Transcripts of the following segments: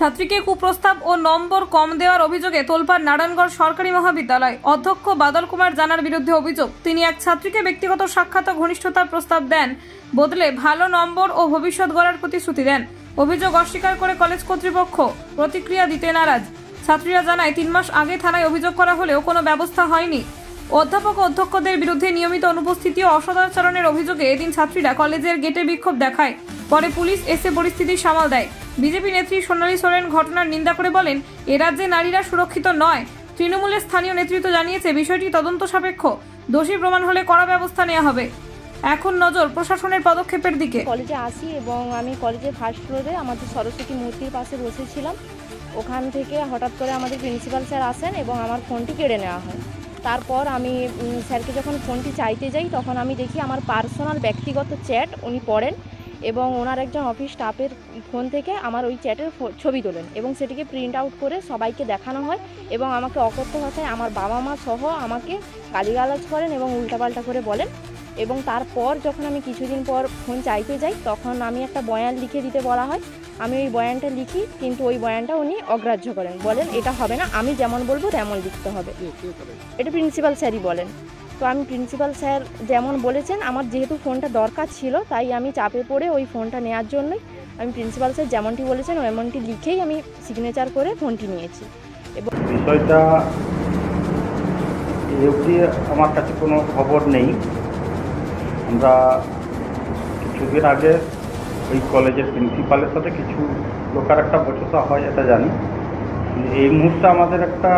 ছাত্রীকে কুপ্রস্তাব ও নম্বর কম দেওয়ার অভিযোগে তোলপাড় নারায়ণগড় সরকারি মহাবিদ্যালয়। অধ্যক্ষ বাদল কুমার জানার বিরুদ্ধে অভিযোগ, তিনি এক ছাত্রীকে ব্যক্তিগত সাক্ষাৎ ও ঘনিষ্ঠতার প্রস্তাব দেন, বদলে ভালো নম্বর ও ভবিষ্যৎ গড়ার প্রতিশ্রুতি দেন। অভিযোগ অস্বীকার করে কলেজ কর্তৃপক্ষ প্রতিক্রিয়া দিতে নারাজ। ছাত্রীরা জানায় 3 মাস আগে থানায় অভিযোগ করা হলেও কোনো ব্যবস্থা হয়নি। অধ্যাপক ও অধ্যক্ষদের বিরুদ্ধে নিয়মিত অনুপস্থিতি ও অসদাচরণের অভিযোগে এদিন ছাত্রীরা কলেজের গেটে বিক্ষোভ দেখায়। পরে পুলিশ এসে পরিস্থিতি সামাল দেয়। বিজেপি নেত্রী সোনালী সোরেন ঘটনার নিন্দা করে বলেন, এ রাজ্যে নারীরা সুরক্ষিত নয়। তৃণমূলের স্থানীয় নেতৃত্ব জানিয়েছে বিষয়টি তদন্ত সাপেক্ষ, দোষী প্রমাণ হলে কড়া ব্যবস্থা নেওয়া হবে। এখন নজর প্রশাসনের পদক্ষেপের দিকে। কলেজে আসি এবং আমি কলেজের ফার্স্ট ফ্লোরে আমাদের সরস্বতী মূর্তির পাশে বসেছিলাম। ওখান থেকে হঠাৎ করে আমাদের প্রিন্সিপাল স্যার আসেন এবং আমার ফোনটি কেড়ে নেওয়া হয়। তারপর আমি স্যারকে যখন ফোনটি চাইতে যাই তখন আমি দেখি আমার পার্সোনাল ব্যক্তিগত চ্যাট উনি পড়েন এবং ওনার একজন অফিস স্টাফের ফোন থেকে আমার ওই চ্যাটের ছবি তোলেন এবং সেটিকে প্রিন্ট আউট করে সবাইকে দেখানো হয় এবং আমাকে অকথ্য ভাষায় আমার বাবা মা সহ আমাকে গালিগালাজ করেন এবং উল্টাপাল্টা করে বলেন। এবং তারপর যখন আমি কিছুদিন পর ফোন চাইতে যাই তখন আমি একটা বয়ান লিখে দিতে বলা হয়। আমি ওই বয়ানটা লিখি, কিন্তু ওই বয়ানটা উনি অগ্রাহ্য করেন, বলেন এটা হবে না, আমি যেমন বলবো তেমন লিখতে হবে। এটা প্রিন্সিপাল স্যারই বলেন। তো আমি প্রিন্সিপাল স্যার যেমন বলেছেন, আমার যেহেতু ফোনটা দরকার ছিল তাই আমি চাপে পড়ে ওই ফোনটা নেওয়ার জন্যই আমি প্রিন্সিপাল স্যার যেমনটি বলেছেন এমনটি লিখেই আমি সিগনেচার করে ফোনটি নিয়েছি। এবং বিষয়টা অবধি আমার কাছে কোনো খবর নেই। আমরা কিছুদিন আগে ওই কলেজের প্রিন্সিপালের সাথে কিছু লোকের একটা বচসা হয়, এটা জানি। এই মুহূর্তে আমাদের একটা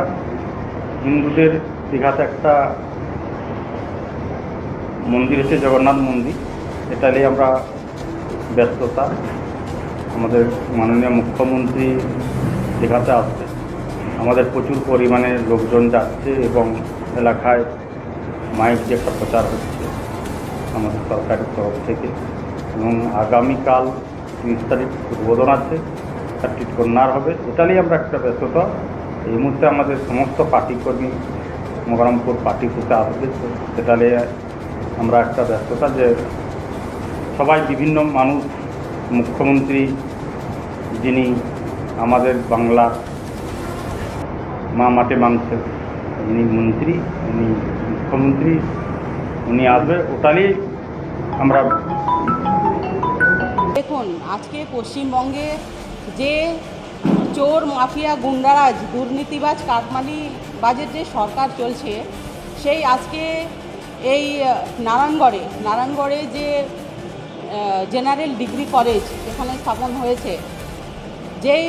হিন্দুদের দীঘাতে একটা মন্দির হচ্ছে জগন্নাথ মন্দির, এটা নিয়ে আমরা ব্যস্ততা। আমাদের মাননীয় মুখ্যমন্ত্রী দীঘাতে আসছে, আমাদের প্রচুর পরিমাণে লোকজন যাচ্ছে এবং এলাকায় মাইক যে একটা প্রচার হচ্ছে আমাদের সরকারের তরফ থেকে। এবং আগামীকাল 30 তারিখ উদ্বোধন আছে, একটা টিটকন্যার হবে, এটা নিয়ে আমরা একটা ব্যস্ততা। এই মুহূর্তে আমাদের সমস্ত পার্টি কর্মী মগরামপুর পার্টি থেকে আসবে, তো সেটা নিয়ে আমরা একটা ব্যস্ততা যে সবাই বিভিন্ন মানুষ, মুখ্যমন্ত্রী যিনি আমাদের বাংলার মা মাঠে মাংসের যিনি মন্ত্রী, উনি মুখ্যমন্ত্রী, উনি আসবে, ওটাই আমরা। দেখুন, আজকে পশ্চিমবঙ্গে যে চোর মাফিয়া গুন্ডারাজ দুর্নীতিবাজ কাটমানিবাজের যে সরকার চলছে, সেই আজকে এই নারায়ণগড়ে যে জেনারেল ডিগ্রি কলেজ এখানে স্থাপন হয়েছে, যেই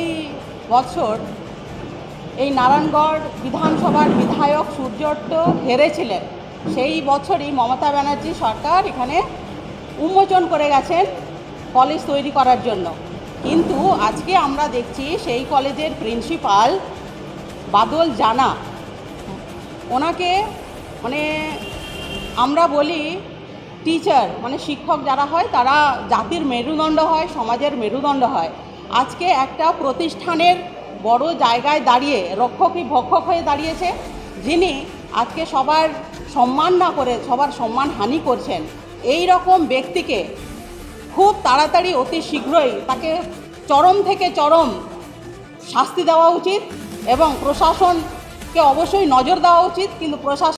বছর এই নারায়ণগড় বিধানসভার বিধায়ক সূর্যট্ট হেরেছিলেন, সেই বছরই মমতা ব্যানার্জি সরকার এখানে উন্মোচন করে গেছেন কলেজ তৈরি করার জন্য। কিন্তু আজকে আমরা দেখছি সেই কলেজের প্রিন্সিপাল বাদল জানা, ওনাকে মানে আমরা বলি টিচার, মানে শিক্ষক যারা হয় তারা জাতির মেরুদণ্ড হয়, সমাজের মেরুদণ্ড হয়। আজকে একটা প্রতিষ্ঠানের বড় জায়গায় দাঁড়িয়ে রক্ষকই ভক্ষক হয়ে দাঁড়িয়েছে, যিনি আজকে সবার সম্মান না করে সবার সম্মান হানি করছেন। এই রকম ব্যক্তিকে খুব তাড়াতাড়ি অতি শীঘ্রই তাকে চরম থেকে চরম শাস্তি দেওয়া উচিত এবং প্রশাসনকে অবশ্যই নজর দেওয়া উচিত। কিন্তু প্রশাসন